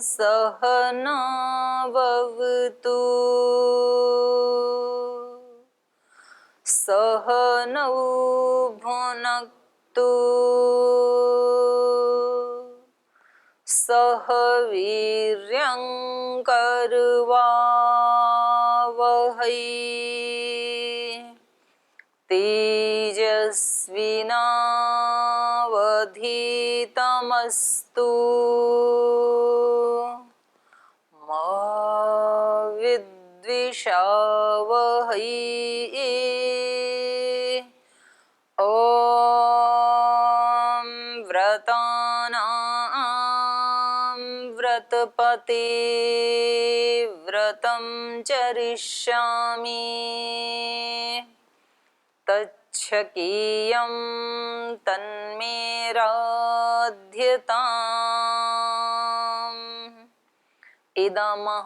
सहनाववतु सहनौ भुनक्तु सह वीर्यं करवावहै तेजस्विनावधीतमस्तु मा विद्विषावहै। ॐ व्रतानां व्रतपते व्रतं चरिष्यामि तच्छकीयं तन्मेराध्यताम् इदमहमनृतात्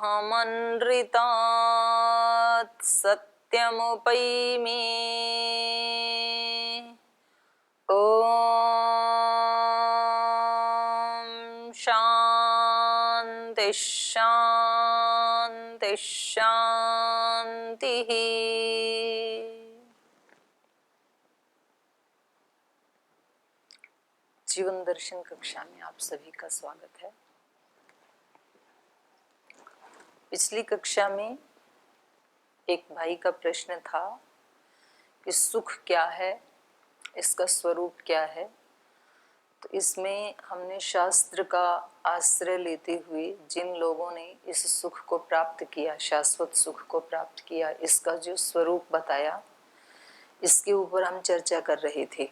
सत्यमुपैमि। ॐ शान्ति शान्ति शान्तिः। जीवन दर्शन कक्षा में आप सभी का स्वागत है। पिछली कक्षा में एक भाई का प्रश्न था कि सुख क्या है, इसका स्वरूप क्या है। तो इसमें हमने शास्त्र का आश्रय लेते हुए जिन लोगों ने इस सुख को प्राप्त किया, शाश्वत सुख को प्राप्त किया, इसका जो स्वरूप बताया, इसके ऊपर हम चर्चा कर रहे थे।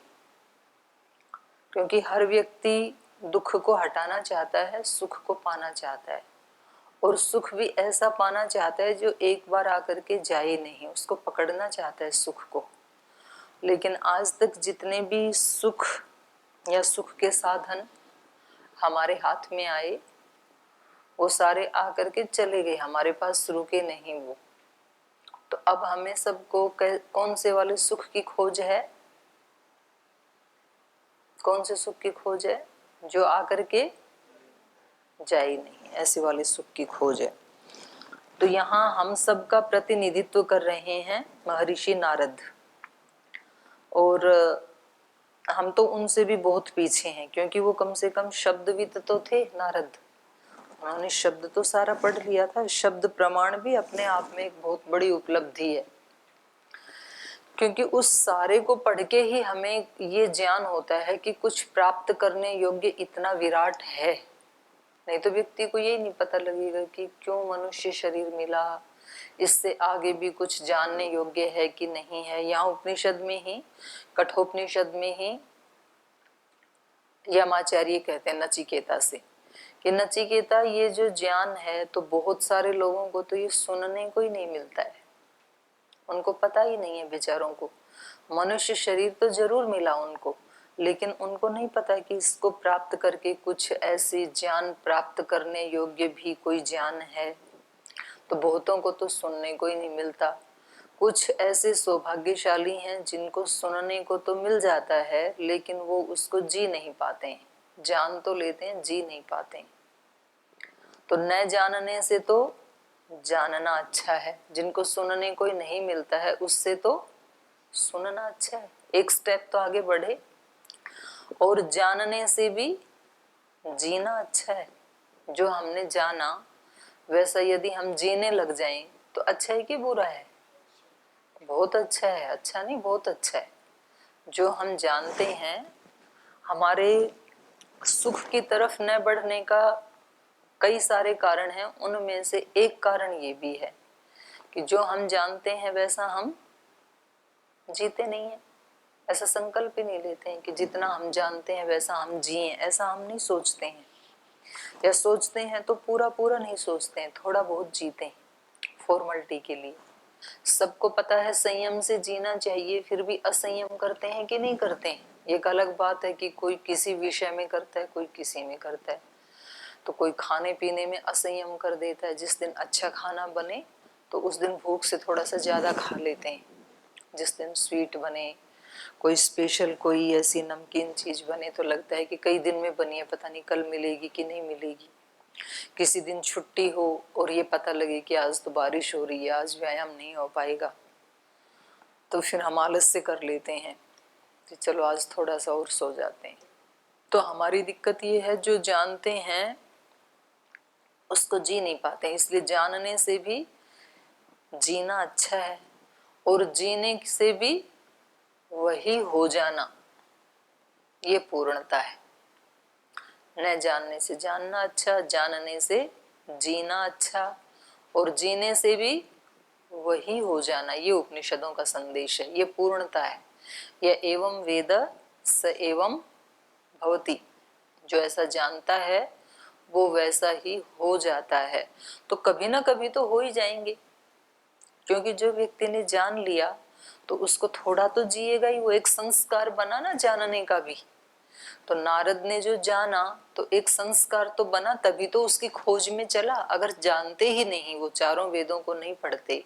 क्योंकि हर व्यक्ति दुख को हटाना चाहता है, सुख को पाना चाहता है, और सुख भी ऐसा पाना चाहता है जो एक बार आकर के जाए नहीं, उसको पकड़ना चाहता है सुख को। लेकिन आज तक जितने भी सुख या सुख के साधन हमारे हाथ में आए, वो सारे आकर के चले गए, हमारे पास रुके नहीं वो। तो अब हमें सबको कौन से वाले सुख की खोज है? कौन से सुख की खोज है? जो आकर के जाए नहीं, ऐसे वाले सुख की खोज है। तो यहाँ हम सबका प्रतिनिधित्व कर रहे हैं महर्षि नारद, और हम तो उनसे भी बहुत पीछे हैं, क्योंकि वो कम से कम शब्दविद तो थे नारद। उन्होंने शब्द तो सारा पढ़ लिया था। शब्द प्रमाण भी अपने आप में एक बहुत बड़ी उपलब्धि है, क्योंकि उस सारे को पढ़ के ही हमें ये ज्ञान होता है कि कुछ प्राप्त करने योग्य इतना विराट है। नहीं तो व्यक्ति को यही नहीं पता लगेगा कि क्यों मनुष्य शरीर मिला, इससे आगे भी कुछ जानने योग्य है कि नहीं है। यहाँ उपनिषद में ही, कठोपनिषद में ही यमाचार्य कहते हैं नचिकेता से कि नचिकेता, ये जो ज्ञान है तो बहुत सारे लोगों को तो ये सुनने को ही नहीं मिलता है, उनको पता ही नहीं है बेचारों को। मनुष्य शरीर तो जरूर मिला उनको, लेकिन उनको नहीं पता कि इसको प्राप्त करके कुछ ऐसी ज्ञान प्राप्त करने योग्य भी कोई ज्ञान है। तो बहुतों को तो सुनने को ही नहीं मिलता। कुछ ऐसे सौभाग्यशाली हैं जिनको सुनने को तो मिल जाता है, लेकिन वो उसको जी नहीं पाते हैं। जान तो लेते हैं, जी नहीं पाते हैं। तो न जानने से तो जानना अच्छा है। जिनको सुनने को ही नहीं मिलता है, उससे तो सुनना अच्छा है। एक स्टेप तो आगे बढ़े। और जानने से भी जीना अच्छा है। जो हमने जाना वैसा यदि हम जीने लग जाएं तो अच्छा है कि बुरा है? बहुत अच्छा है। अच्छा नहीं, बहुत अच्छा है। जो हम जानते हैं, हमारे सुख की तरफ न बढ़ने का कई सारे कारण हैं। उनमें से एक कारण ये भी है कि जो हम जानते हैं वैसा हम जीते नहीं है। ऐसा संकल्प ही नहीं लेते हैं कि जितना हम जानते हैं वैसा हम जिए। ऐसा हम नहीं सोचते हैं, या सोचते हैं तो पूरा पूरा नहीं सोचते हैं, थोड़ा बहुत जीते हैं फॉर्मेलिटी के लिए। सबको पता है संयम से जीना चाहिए, फिर भी असंयम करते हैं कि नहीं करते हैं। एक अलग बात है कि कोई किसी विषय में करता है, कोई किसी में करता है। तो कोई खाने पीने में असंयम कर देता है। जिस दिन अच्छा खाना बने तो उस दिन भूख से थोड़ा सा ज्यादा खा लेते हैं। जिस दिन स्वीट बने, कोई स्पेशल कोई ऐसी नमकीन चीज बने, तो लगता है कि कई दिन में बनी है, पता नहीं कल मिलेगी कि नहीं मिलेगी। किसी दिन छुट्टी हो और ये पता लगे कि आज तो बारिश हो रही है, आज व्यायाम नहीं हो पाएगा, तो फिर हम आलस से कर लेते हैं कि चलो आज थोड़ा सा और सो जाते हैं। तो हमारी दिक्कत ये है, जो जानते हैं उसको जी नहीं पाते, इसलिए जानने से भी जीना अच्छा है, और जीने से भी वही हो जाना, ये पूर्णता है। न जानने से जानना अच्छा, जानने से जीना अच्छा, और जीने से भी वही हो जाना, ये उपनिषदों का संदेश है, ये पूर्णता है। यह एवं वेद स एवं भवति, जो ऐसा जानता है वो वैसा ही हो जाता है। तो कभी ना कभी तो हो ही जाएंगे, क्योंकि जो व्यक्ति ने जान लिया तो उसको थोड़ा तो जिएगा ही, वो एक संस्कार बना ना जानने का भी। तो नारद ने जो जाना तो एक संस्कार तो बना, तभी तो उसकी खोज में चला। अगर जानते ही नहीं, वो चारों वेदों को नहीं पढ़ते,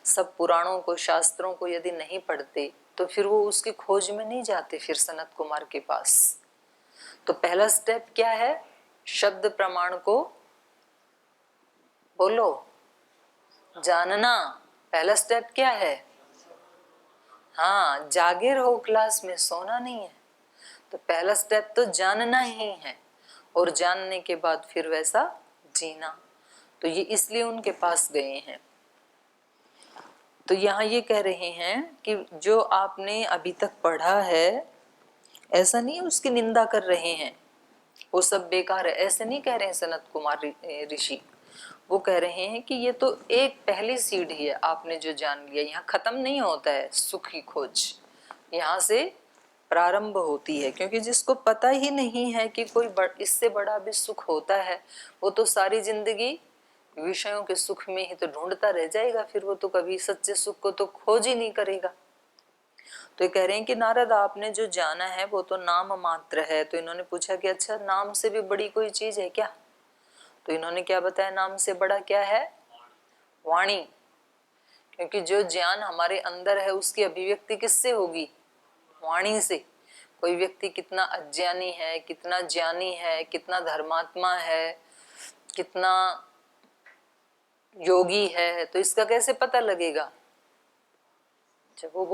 सब पुराणों को, शास्त्रों को यदि नहीं पढ़ते, तो फिर वो उसकी खोज में नहीं जाते फिर सनत कुमार के पास। तो पहला स्टेप क्या है? शब्द प्रमाण को बोलो, जानना। पहला स्टेप क्या है? हाँ, जागे रहो क्लास में, सोना नहीं है। तो पहला स्टेप तो जानना ही है, और जानने के बाद फिर वैसा जीना। तो ये इसलिए उनके पास गए हैं। तो यहाँ ये कह रहे हैं कि जो आपने अभी तक पढ़ा है, ऐसा नहीं उसकी निंदा कर रहे हैं, वो सब बेकार है, ऐसे नहीं कह रहे हैं सनत कुमार ऋषि। वो कह रहे हैं कि ये तो एक पहली सीढ़ी है, आपने जो जान लिया, यहाँ खत्म नहीं होता है सुख की खोज, यहाँ से प्रारंभ होती है। क्योंकि जिसको पता ही नहीं है कि कोई इससे बड़ा भी सुख होता है, वो तो सारी जिंदगी विषयों के सुख में ही तो ढूंढता रह जाएगा, फिर वो तो कभी सच्चे सुख को तो खोज ही नहीं करेगा। तो ये कह रहे हैं कि नारद, आपने जो जाना है वो तो नाम मात्र है। तो इन्होंने पूछा कि अच्छा, नाम से भी बड़ी कोई चीज है क्या? तो इन्होंने क्या बताया, नाम से बड़ा क्या है? वाणी। क्योंकि जो ज्ञान हमारे अंदर है उसकी अभिव्यक्ति किससे होगी? वाणी से। कोई व्यक्ति कितना अज्ञानी है, कितना ज्ञानी है, कितना धर्मात्मा है, कितना योगी है, तो इसका कैसे पता लगेगा? जब वो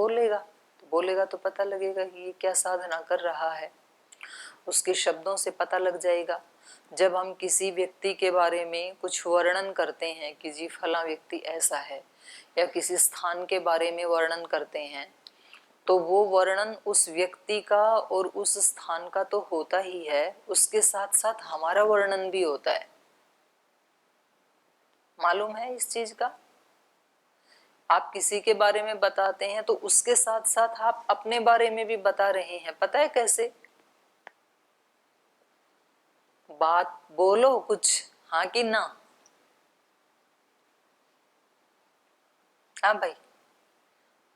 बोलेगा तो पता लगेगा कि ये क्या साधना कर रहा है, उसके शब्दों से पता लग जाएगा। जब हम किसी व्यक्ति के बारे में कुछ वर्णन करते हैं कि जी फला व्यक्ति ऐसा है, या किसी स्थान के बारे में वर्णन करते हैं, तो वो वर्णन उस व्यक्ति का और उस स्थान का तो होता ही है, उसके साथ साथ हमारा वर्णन भी होता है। मालूम है इस चीज का? आप किसी के बारे में बताते हैं तो उसके साथ साथ आप अपने बारे में भी बता रहे हैं। पता है कैसे? बात बोलो कुछ, हाँ कि ना? हाँ भाई,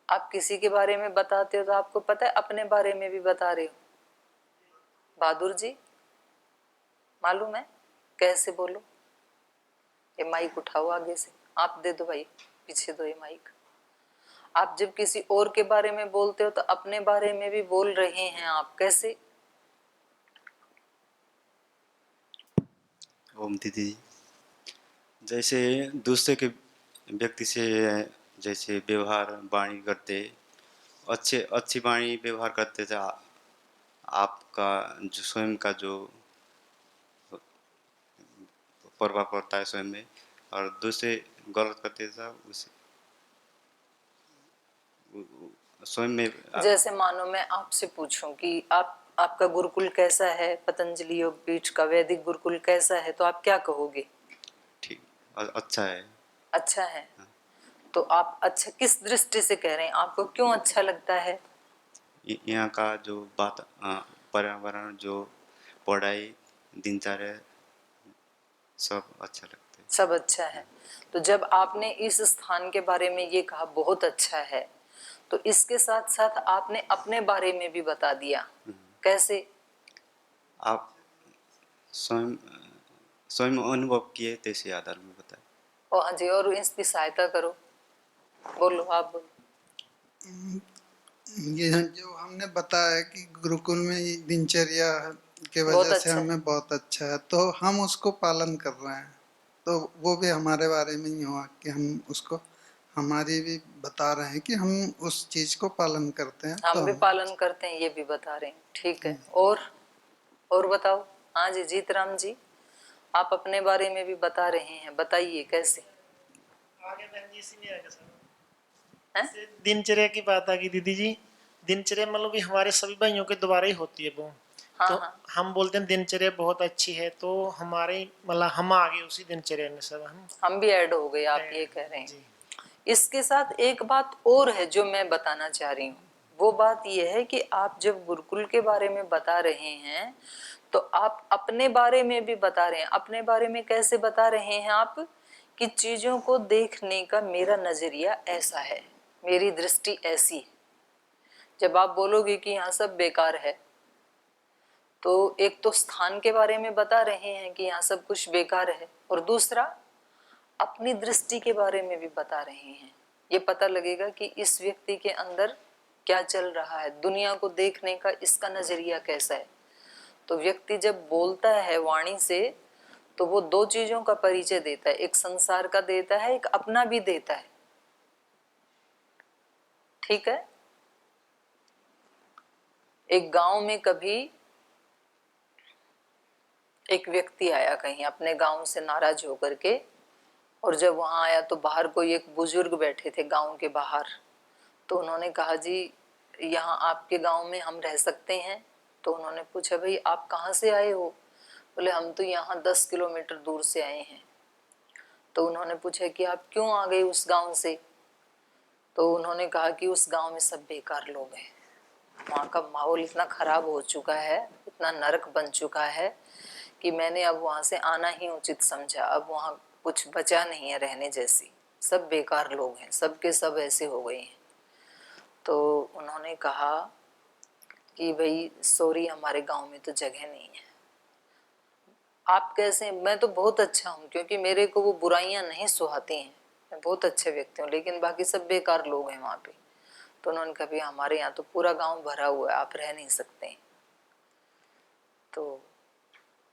आप किसी के बारे में बताते हो तो आपको पता है अपने बारे में भी बता रहे हो। बहादुर जी, मालूम है कैसे? बोलो। ये माइक उठाओ आगे से, आप दे दो भाई, पीछे दो ये माइक। आप जब किसी और के बारे में बोलते हो तो अपने बारे में भी बोल रहे हैं आप, कैसे? ओम दीदी, जैसे दूसरे के व्यक्ति से जैसे व्यवहार वाणी करते, अच्छी वाणी व्यवहार करते थे, आपका जो स्वयं का जो प्रभाव पड़ता है स्वयं में, और दूसरे गलत करते थे उसे स्वयं में जैसे मानो मैं आपसे पूछूं कि आपका गुरुकुल कैसा है, पतंजलि योग पीठ का वैदिक गुरुकुल कैसा है, तो आप क्या कहोगे? ठीक, अच्छा है। अच्छा है। तो आप अच्छा किस दृष्टि से कह रहे हैं, आपको क्यों अच्छा लगता है? यहाँ का जो बात, पर्यावरण, जो पढ़ाई, दिनचर्या, सब अच्छा लगता है। सब अच्छा है। तो जब आपने इस स्थान के बारे में ये कहा बहुत अच्छा है, तो इसके साथ साथ आपने अपने बारे में भी बता दिया। कैसे? आप स्वयं स्वयं अनुभव किए तैसे आधार में बताए। और हाँ जी, और इसकी सहायता करो, बोलो, आप बोलो। ये जो हमने बताया कि गुरुकुल में दिनचर्या की बहुत वजह से अच्छा है। हमें बहुत अच्छा है, तो हम उसको पालन कर रहे हैं। तो वो भी हमारे बारे में ही हुआ कि हम उसको, हमारी भी बता रहे हैं कि हम उस चीज को पालन करते हैं, तो हम भी हमें पालन करते हैं, ये भी बता रहे हैं। ठीक है, और बताओ। हाँ जी, जीत राम जी, आप अपने बारे में भी बता रहे हैं, बताइए कैसे। आगे बहन जी इसीलिए आगे सर हैं? दिनचर्या की बात आ गई दीदी जी। दिनचर्या मतलब कि हमारे सभी भाइयों के द्वारा ही होती है वो। हाँ तो हाँ, हम बोलते हैं दिनचर्या बहुत अच्छी है, तो हमारे मतलब हम आगे उसी दिनचर्या में सब हम भी ऐड हो गए, आप ये कह रहे हैं। इसके साथ एक बात और है जो मैं बताना चाह रही हूँ। वो बात ये है कि आप जब गुरुकुल के बारे में बता रहे हैं तो आप अपने बारे में भी बता रहे हैं। अपने बारे में कैसे बता रहे हैं आप? कि चीजों को देखने का मेरा नजरिया ऐसा है, मेरी दृष्टि ऐसी है। जब आप बोलोगे कि यहाँ सब बेकार है, तो एक तो स्थान के बारे में बता रहे हैं कि यहाँ सब कुछ बेकार है, और दूसरा अपनी दृष्टि के बारे में भी बता रहे हैं। ये पता लगेगा कि इस व्यक्ति के अंदर क्या चल रहा है, दुनिया को देखने का इसका नजरिया कैसा है। तो व्यक्ति जब बोलता है वाणी से, तो वो दो चीजों का परिचय देता है, एक संसार का देता है, एक अपना भी देता है। ठीक है। एक गांव में कभी एक व्यक्ति आया कहीं अपने गांव से नाराज होकर के, और जब वहां आया तो बाहर कोई एक बुजुर्ग बैठे थे गांव के बाहर। तो उन्होंने कहा, जी यहाँ आपके गांव में हम रह सकते हैं? तो उन्होंने पूछा, भाई आप कहाँ से आए हो? बोले, हम तो यहाँ 10 किलोमीटर दूर से आए हैं। तो उन्होंने पूछा कि आप क्यों आ गए उस गांव से? तो उन्होंने कहा कि उस गांव में सब बेकार लोग हैं, वहाँ का माहौल इतना खराब हो चुका है, इतना नरक बन चुका है कि मैंने अब वहाँ से आना ही उचित समझा। अब वहाँ कुछ बचा नहीं है रहने जैसी, सब बेकार लोग हैं, सबके सब ऐसे हो गए हैं। तो उन्होंने कहा कि भाई सॉरी, हमारे गांव में तो जगह नहीं है। आप कैसे? मैं तो बहुत अच्छा हूँ, क्योंकि मेरे को वो बुराइयां नहीं सुहाती हैं, मैं बहुत अच्छे व्यक्ति हूँ, लेकिन बाकी सब बेकार लोग हैं वहाँ पे। तो उन्होंने कहा, भाई हमारे यहाँ तो पूरा गांव भरा हुआ है, आप रह नहीं सकते। तो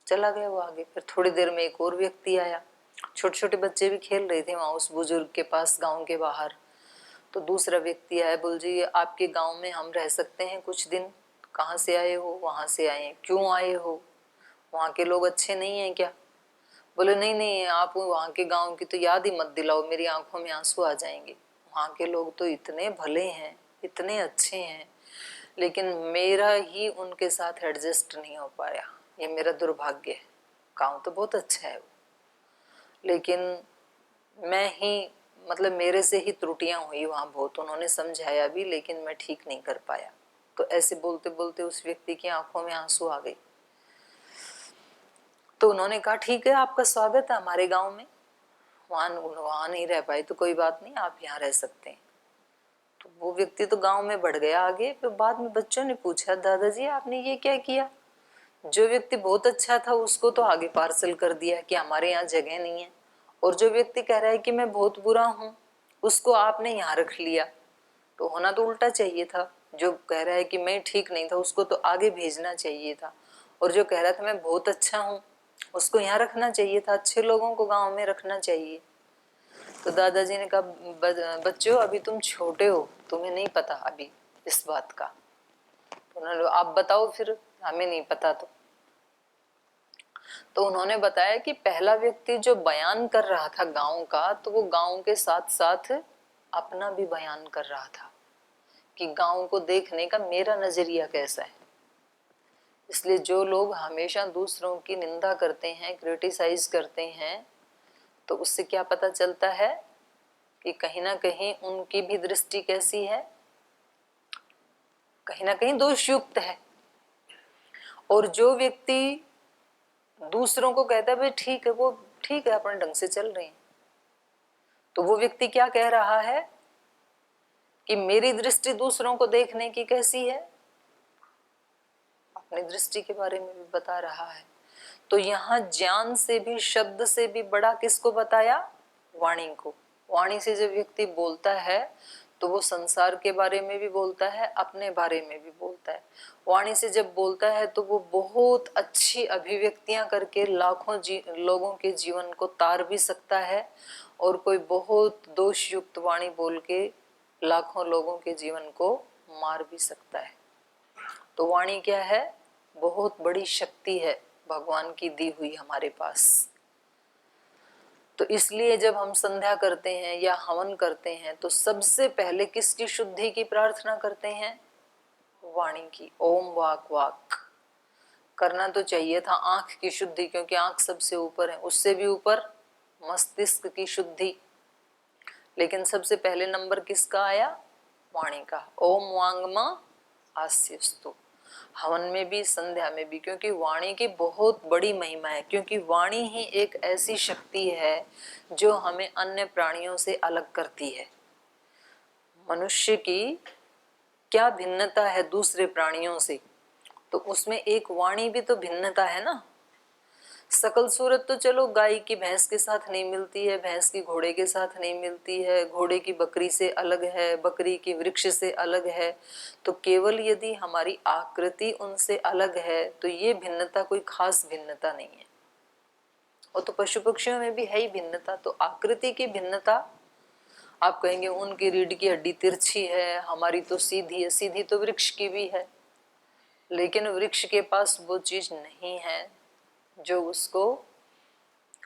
चला गया वो आगे। फिर थोड़ी देर में एक और व्यक्ति आया, छोटे छोटे बच्चे भी खेल रहे थे वहाँ उस बुजुर्ग के पास गांव के बाहर। तो दूसरा व्यक्ति आया, बोल, जी आपके गांव में हम रह सकते हैं कुछ दिन? कहाँ से आए हो? वहाँ से आए हैं। क्यों आए हो? वहाँ के लोग अच्छे नहीं हैं क्या? बोले, नहीं नहीं, आप वहाँ के गांव की तो याद ही मत दिलाओ, मेरी आंखों में आंसू आ जाएंगे। वहाँ के लोग तो इतने भले हैं, इतने अच्छे हैं, लेकिन मेरा ही उनके साथ एडजस्ट नहीं हो पाया, ये मेरा दुर्भाग्य है। गाँव तो बहुत अच्छा है वो, लेकिन मैं ही, मतलब मेरे से ही त्रुटियां हुई वहाँ बहुत। उन्होंने समझाया भी, लेकिन मैं ठीक नहीं कर पाया। तो ऐसे बोलते बोलते उस व्यक्ति की आंखों में आंसू आ गए। तो उन्होंने कहा, ठीक है, आपका स्वागत है हमारे गांव में। वहां नहीं रह पाए तो कोई बात नहीं, आप यहाँ रह सकते हैं। तो वो व्यक्ति तो गांव में बढ़ गया आगे। फिर बाद में बच्चों ने पूछा, दादाजी आपने ये क्या किया? जो व्यक्ति बहुत अच्छा था उसको तो आगे पार्सल कर दिया कि हमारे यहाँ जगह नहीं है, और जो व्यक्ति कह रहा है कि मैं बहुत बुरा हूँ, उसको आपने यहाँ रख लिया। तो होना तो उल्टा चाहिए था, जो कह रहा है कि मैं ठीक नहीं था उसको तो आगे भेजना चाहिए था, और जो कह रहा था मैं बहुत अच्छा हूँ उसको यहाँ रखना चाहिए था, अच्छे लोगों को गाँव में रखना चाहिए। तो दादाजी ने कहा, बच्चों अभी तुम छोटे हो, तुम्हें नहीं पता अभी इस बात का। तो उन्होंने, आप बताओ फिर, हमें नहीं पता। तो उन्होंने बताया कि पहला व्यक्ति जो बयान कर रहा था गांव का, तो वो गांव के साथ साथ अपना भी बयान कर रहा था कि गांव को देखने का मेरा नजरिया कैसा है। इसलिए जो लोग हमेशा दूसरों की निंदा करते हैं, क्रिटिसाइज करते हैं, तो उससे क्या पता चलता है कि कहीं ना कहीं उनकी भी दृष्टि कैसी है, कहीं ना कहीं दोषयुक्त है। और जो व्यक्ति दूसरों को कहता है भाई ठीक है, वो ठीक है, अपने ढंग से चल रहे हैं, तो वो व्यक्ति क्या कह रहा है कि मेरी दृष्टि दूसरों को देखने की कैसी है, अपनी दृष्टि के बारे में भी बता रहा है। तो यहाँ ज्ञान से भी, शब्द से भी बड़ा किसको बताया? वाणी को। वाणी से जब व्यक्ति बोलता है तो वो संसार के बारे में भी बोलता है, अपने बारे में भी बोलता है। वाणी से जब बोलता है तो वो बहुत अच्छी अभिव्यक्तियां करके लाखों लोगों के जीवन को तार भी सकता है, और कोई बहुत दोष युक्त वाणी बोल के लाखों लोगों के जीवन को मार भी सकता है। तो वाणी क्या है? बहुत बड़ी शक्ति है भगवान की दी हुई हमारे पास। तो इसलिए जब हम संध्या करते हैं या हवन करते हैं तो सबसे पहले किसकी शुद्धि की प्रार्थना करते हैं? वाणी की। ओम वाक वाक करना तो चाहिए था आंख की शुद्धि, क्योंकि आंख सबसे ऊपर है, उससे भी ऊपर मस्तिष्क की शुद्धि। लेकिन सबसे पहले नंबर किसका आया? वाणी का। ओम वांगमा आस्यस्तु। हवन में भी, संध्या में भी, क्योंकि वाणी की बहुत बड़ी महिमा है। क्योंकि वाणी ही एक ऐसी शक्ति है जो हमें अन्य प्राणियों से अलग करती है। मनुष्य की क्या भिन्नता है दूसरे प्राणियों से? तो उसमें एक वाणी भी तो भिन्नता है ना। सकल सूरत तो चलो गाय की भैंस के साथ नहीं मिलती है, भैंस की घोड़े के साथ नहीं मिलती है, घोड़े की बकरी से अलग है, बकरी की वृक्ष से अलग है। तो केवल यदि हमारी आकृति उनसे अलग है तो ये भिन्नता कोई खास भिन्नता नहीं है। और तो पशु पक्षियों में भी है ही भिन्नता। तो आकृति की भिन्नता, आप कहेंगे उनकी रीढ़ की हड्डी तिरछी है, हमारी तो सीधी है। सीधी तो वृक्ष की भी है, लेकिन वृक्ष के पास वो चीज नहीं है जो उसको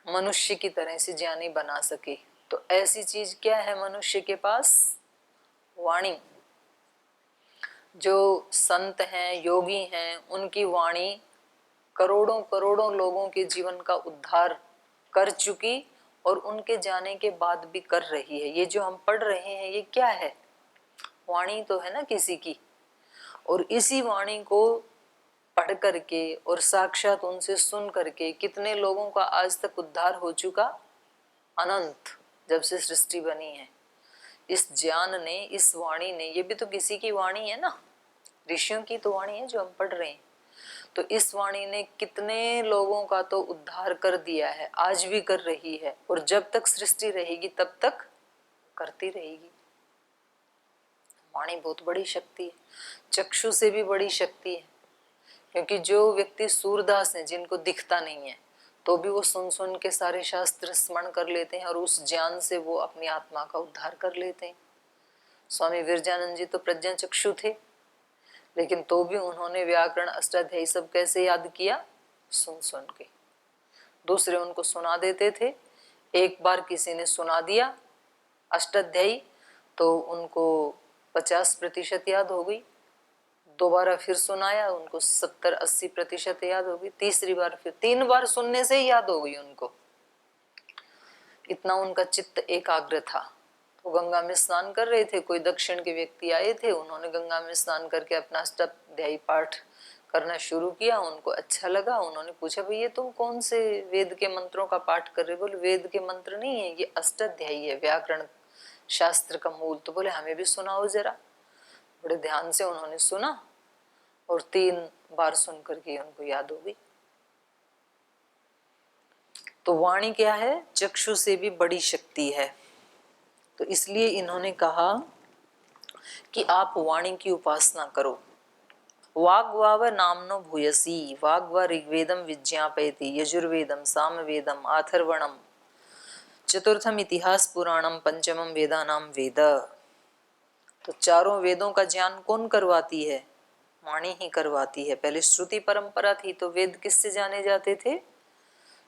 मनुष्य की तरह से ज्ञानी बना सके। तो ऐसी चीज क्या है मनुष्य के पास? वाणी। जो संत हैं, योगी हैं, उनकी वाणी करोड़ों करोड़ों लोगों के जीवन का उद्धार कर चुकी, और उनके जाने के बाद भी कर रही है। ये जो हम पढ़ रहे हैं ये क्या है? वाणी तो है ना किसी की। और इसी वाणी को पढ़ करके और साक्षात उनसे सुन करके कितने लोगों का आज तक उद्धार हो चुका? अनंत, जब से सृष्टि बनी है। इस ज्ञान ने, इस वाणी ने, ये भी तो किसी की वाणी है ना, ऋषियों की तो वाणी है जो हम पढ़ रहे हैं। तो इस वाणी ने कितने लोगों का तो उद्धार कर दिया है, आज भी कर रही है, और जब तक सृष्टि रहेगी तब तक करती रहेगी। वाणी बहुत बड़ी शक्ति है, चक्षु से भी बड़ी शक्ति है। क्योंकि जो व्यक्ति सूरदास हैं, जिनको दिखता नहीं है, तो भी वो सुन सुन के सारे शास्त्र स्मरण कर लेते हैं, और उस ज्ञान से वो अपनी आत्मा का उद्धार कर लेते हैं। स्वामी विरजानंद जी तो प्रज्ञा चक्षु थे, लेकिन तो भी उन्होंने व्याकरण, अष्टाध्यायी सब कैसे याद किया? सुन सुन के। दूसरे उनको सुना देते थे। एक बार किसी ने सुना दिया अष्टाध्यायी तो उनको 50% याद हो गई। दोबारा फिर सुनाया, उनको 70-80% याद हो गई। तीसरी बार फिर, 3 बार सुनने से ही याद हो गई उनको। इतना उनका चित्त एकाग्र था। वो गंगा में स्नान कर रहे थे, कोई दक्षिण के व्यक्ति आए थे, उन्होंने गंगा में स्नान करके अपना अष्टाध्यायी पाठ करना शुरू किया। उनको अच्छा लगा, उन्होंने पूछा भैया तुम कौन से वेद के मंत्रों का पाठ कर रहे हो? बोले वेद के मंत्र नहीं है, ये अष्टाध्यायी है, व्याकरण शास्त्र का मूल। तो बोले हमें भी सुनाओ जरा। बड़े ध्यान से उन्होंने सुना, और 3 बार सुन करके उनको याद हो गई। तो वाणी क्या है? चक्षु से भी बड़ी शक्ति है। तो इसलिए इन्होंने कहा कि आप वाणी की उपासना करो। वाग्वाव नामनो भूयसी, वाग्वा ऋग्वेदम विज्ञापयति, यजुर्वेदम सामवेदम अथर्वणम, चतुर्थम इतिहास पुराणम, पंचमम वेदानाम वेद। तो चारों वेदों का ज्ञान कौन करवाती है? वाणी ही करवाती है। पहले श्रुति परंपरा थी तो वेद किससे जाने जाते थे?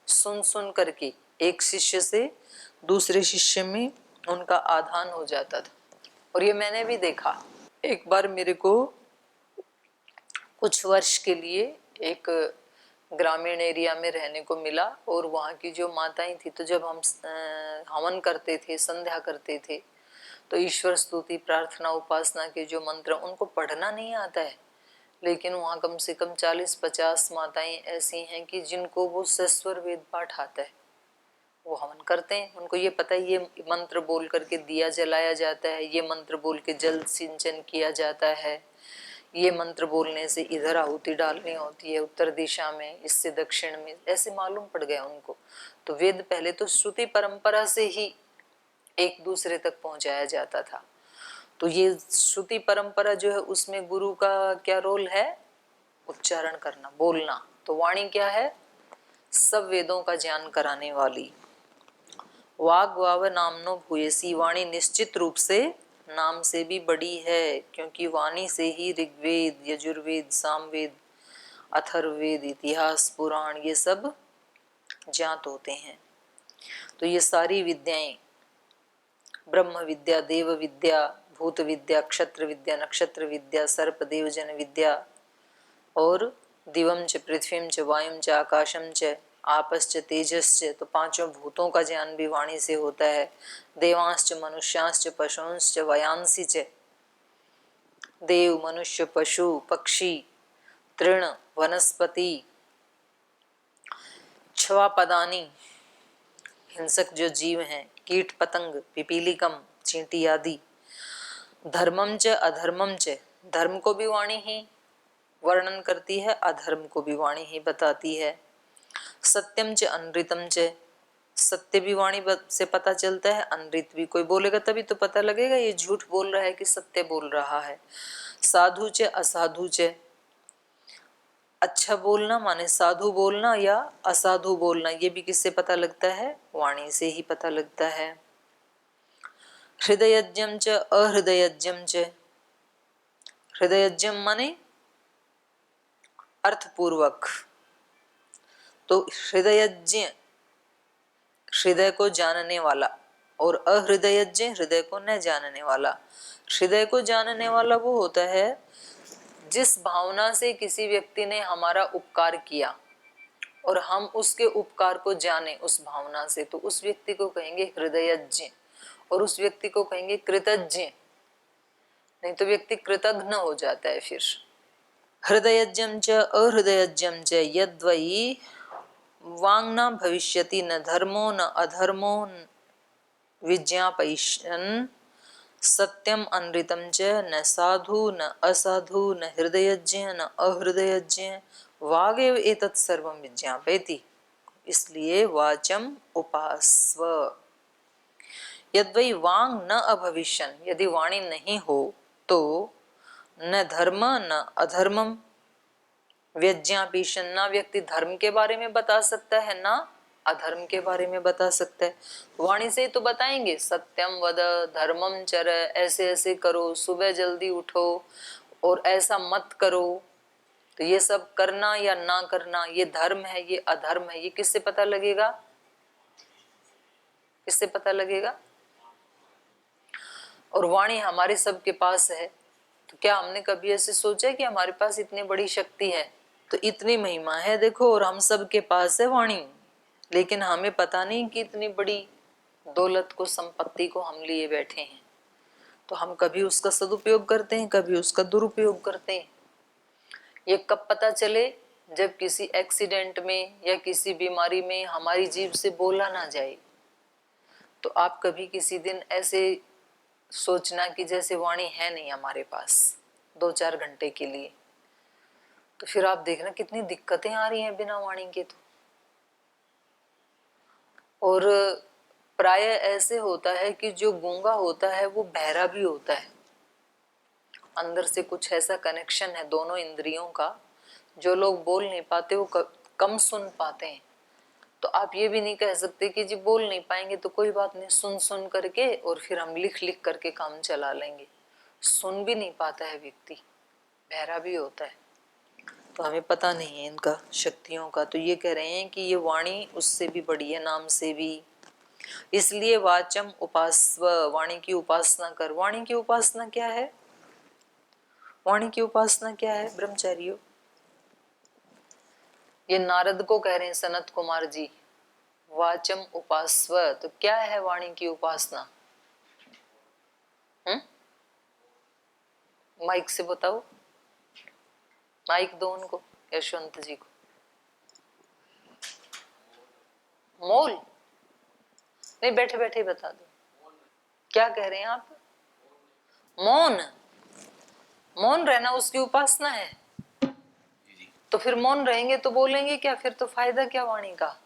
सुन सुन करके। एक शिष्य से दूसरे शिष्य में उनका आदान हो जाता था। और ये मैंने भी देखा। एक बार मेरे को कुछ वर्ष के लिए एक ग्रामीण एरिया में रहने को मिला, और वहाँ की जो माताएं थी, तो जब हम हवन करते थे, संध्या करते थे, तो ईश्वर स्तुति, प्रार्थना, उपासना के जो मंत्र, उनको पढ़ना नहीं आता है। लेकिन वहाँ कम से कम 40-50 माताएं ऐसी हैं कि जिनको वो सस्वर वेद पाठ आता है। वो हवन करते हैं, उनको ये पता है ये मंत्र बोल करके दिया जलाया जाता है, ये मंत्र बोल के जल सिंचन किया जाता है, ये मंत्र बोलने से इधर आहुति डालनी होती है उत्तर दिशा में, इससे दक्षिण में, ऐसे मालूम पड़ गया उनको। तो वेद पहले तो श्रुति परंपरा से ही एक दूसरे तक पहुंचाया जाता था। तो ये श्रुति परंपरा जो है उसमें गुरु का क्या रोल है? उच्चारण करना, बोलना। तो वाणी क्या है? सब वेदों का ज्ञान कराने वाली। वाग वाव नामनो भूयसी, वाणी निश्चित रूप से नाम से भी बड़ी है, क्योंकि वाणी से ही ऋग्वेद, यजुर्वेद, सामवेद, अथर्ववेद, इतिहास, पुराण ये सब ज्ञात होते हैं। तो ये सारी विद्याएं, ब्रह्म विद्या, देव विद्या, भूत विद्या, क्षत्र विद्या, नक्षत्र विद्या, सर्प देवजन विद्या और दिवम च पृथ्वीम च वायुम च आकाशम च आपश्च तेजश्च, तो पांचों भूतों का ज्ञान भी वाणी से होता है। देवांश्च मनुष्यांश्च पशुंश्च वयांसी च, देव, मनुष्य, पशु, पक्षी, तृण, वनस्पति, छवापदानी, हिंसक जो जीव हैं, कीट पतंग, पिपीलिकम, चींटी आदि। धर्मम च अधर्मम च, धर्म को भी वाणी ही वर्णन करती है, अधर्म को भी वाणी ही बताती है। सत्यम च अनृतम च, सत्य भी वाणी से पता चलता है, अनृत भी कोई बोलेगा तभी तो पता लगेगा ये झूठ बोल रहा है कि सत्य बोल रहा है। साधु च असाधु च, अच्छा बोलना माने साधु बोलना या असाधु बोलना, ये भी किससे पता लगता है? वाणी से ही पता लगता है। हृदयज्ञम च अहृदयज्ञम च, हृदयज्ञम माने अर्थपूर्वक, तो हृदयज्ञ हृदय को जानने वाला और अहृदयज्ञ हृदय को न जानने वाला। हृदय को जानने वाला वो होता है जिस भावना से किसी व्यक्ति ने हमारा उपकार किया और हम उसके उपकार को जाने उस भावना से, तो उस व्यक्ति को कहेंगे हृदयज्ञ और उस व्यक्ति को कहेंगे कृतज्ञ। नहीं तो व्यक्ति कृतघ्न हो जाता है फिर। हृदयज्ञम च अहृदयज्ञम च यद्वै वांग न भविष्यति न धर्मो न अधर्मो विज्ञापयिष्यन् सत्यम अनृतम च न साधु न असाधु न हृदयज्ञ न अहृदयज्ञ वागेव एतत् सर्वं विज्ञापयति, इसलिए वाचम उपास्व। यद्वै वांग न अभविष्यन्, यदि वाणी नहीं हो तो न धर्म न अधर्मम व्यज्ञापीशन, ना व्यक्ति धर्म के बारे में बता सकता है ना अधर्म के बारे में बता सकता है। वाणी से तो बताएंगे सत्यम वद, धर्मम चर, ऐसे ऐसे करो, सुबह जल्दी उठो और ऐसा मत करो। तो ये सब करना या ना करना, ये धर्म है ये अधर्म है, ये किससे पता लगेगा? किससे पता लगेगा? और वाणी हमारे सबके पास है, तो क्या हमने कभी ऐसे सोचा कि हमारे पास इतनी बड़ी शक्ति है, तो इतनी महिमा है देखो, और हम सब के पास है वाणी, लेकिन हमें पता नहीं कि इतनी बड़ी दौलत को, संपत्ति को हम लिए बैठे हैं। तो हम कभी उसका सदुपयोग करते हैं, कभी उसका दुरुपयोग करते हैं। ये कब पता चले? जब किसी एक्सीडेंट में या किसी बीमारी में हमारी जीभ से बोला ना जाए। तो आप कभी किसी दिन ऐसे सोचना कि जैसे वाणी है नहीं हमारे पास 2-4 घंटे के लिए, तो फिर आप देखना कितनी दिक्कतें आ रही हैं बिना वाणी के। तो और प्राय ऐसे होता है कि जो गूंगा होता है वो बहरा भी होता है, अंदर से कुछ ऐसा कनेक्शन है दोनों इंद्रियों का। जो लोग बोल नहीं पाते वो कम सुन पाते हैं। तो आप ये भी नहीं कह सकते कि जी बोल नहीं पाएंगे तो कोई बात नहीं, सुन सुन करके और फिर हम लिख लिख करके काम चला लेंगे। सुन भी नहीं पाता है व्यक्ति, बहरा भी होता है, तो हमें पता नहीं है इनका शक्तियों का। तो ये कह रहे हैं कि ये वाणी उससे भी बड़ी है, नाम से भी। इसलिए वाचम उपास्व, वाणी की उपासना कर। वाणी की उपासना क्या है? वाणी की उपासना क्या है ब्रह्मचारियों? ये नारद को कह रहे हैं सनत कुमार जी, वाचम उपास्व। तो क्या है वाणी की उपासना? माइक से बताओ, माइक दो उनको, यशवंत जी को। मोल नहीं, बैठे बैठे बता दो क्या कह रहे हैं आप। मौन, मौन रहना उसकी उपासना है। तो फिर मौन रहेंगे तो बोलेंगे क्या? फिर तो फायदा क्या वाणी का?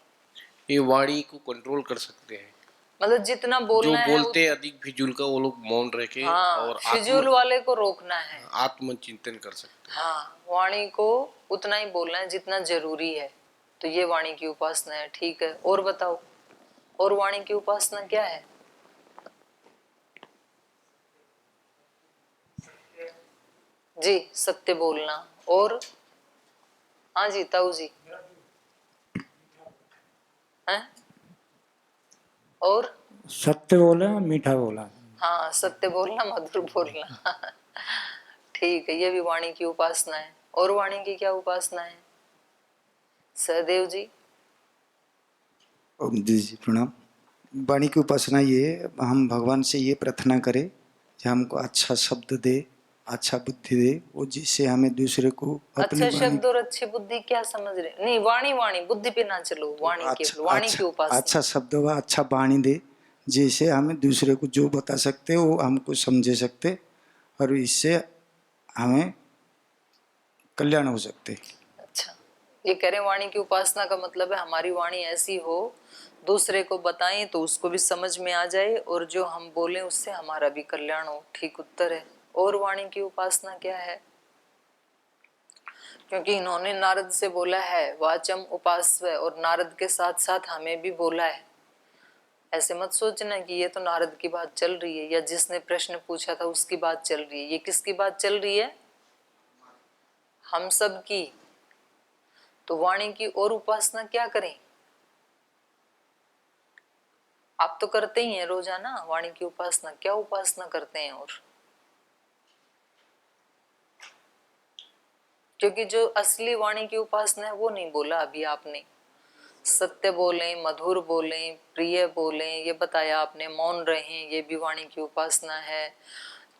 ये वाणी को कंट्रोल कर सकते हैं। मतलब जितना जो बोलना है बोलते हैं अधिक फिजूल का वो लोग मौन रह के हाँ, और फिजूल वाले को रोकना है। आत्मचिंतन कर सकते हैं। हाँ, वाणी को उतना ही बोलना है जितना जरूरी है। तो ये वाणी की उपासना है। ठीक है, और बताओ, और वाणी की उपासना क्या है? जी, सत्य बोलना। और हाँ जी, ताऊ जी हैं? और सत्य बोला मीठा बोला। हाँ, सत्य बोलना, मधुर बोलना। ठीक है, ये भी वाणी की उपासना है। और वाणी की क्या उपासना है सहदेव जी? ओम जी जी प्रणाम। वाणी की उपासना ये है, हम भगवान से ये प्रार्थना करें कि हमको अच्छा शब्द दे, अच्छा बुद्धि दे, वो जिससे हमें दूसरे को अपनी अच्छा वाणी शब्द और अच्छी बुद्धि क्या समझ रहे? नहीं, वाणी वाणी, बुद्धि पे ना चलो, वाणी अच्छा केवल वाणी की अच्छा उपासना। अच्छा शब्द व अच्छा वाणी दे, जिससे हमें दूसरे को जो बता सकते वो हमको समझे सकते और इससे हमें कल्याण हो सकते। अच्छा, ये कह रहे हैं वाणी की उपासना का मतलब है हमारी वाणी ऐसी हो, दूसरे को बताएं तो उसको भी समझ में आ जाए और जो हम बोलें उससे हमारा भी कल्याण हो। ठीक उत्तर है। और वाणी की उपासना क्या है? क्योंकि इन्होंने नारद से बोला है वाचम उपास्व, और नारद के साथ साथ हमें भी बोला है। ऐसे मत सोचना कि ये तो नारद की बात चल रही है या जिसने प्रश्न पूछा था उसकी बात चल रही है। ये किसकी बात चल रही है? हम सब की। तो वाणी की और उपासना क्या करें? आप तो करते ही हैं रोजाना वाणी की उपासना। क्या उपासना करते हैं? और क्योंकि जो असली वाणी की उपासना है वो नहीं बोला अभी आपने। सत्य बोलें, मधुर बोलें, प्रिय बोलें, ये बताया आपने। मौन रहें, ये भी वाणी की उपासना है।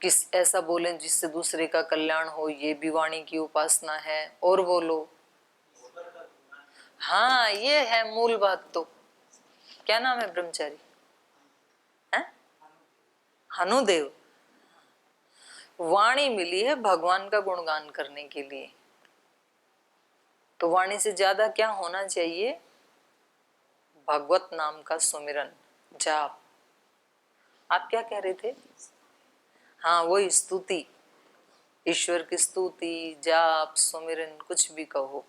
किस ऐसा बोलें जिससे दूसरे का कल्याण हो, ये भी वाणी की उपासना है। और बोलो। हाँ, ये है मूल बात। तो क्या नाम है ब्रह्मचारी? है हनुदेव। वाणी मिली है भगवान का गुणगान करने के लिए। तो वाणी से ज्यादा क्या होना चाहिए? भगवत नाम का सुमिरन, जाप। आप क्या कह रहे थे? हाँ, वही स्तुति, ईश्वर की स्तुति, जाप, सुमिरन, कुछ भी कहो।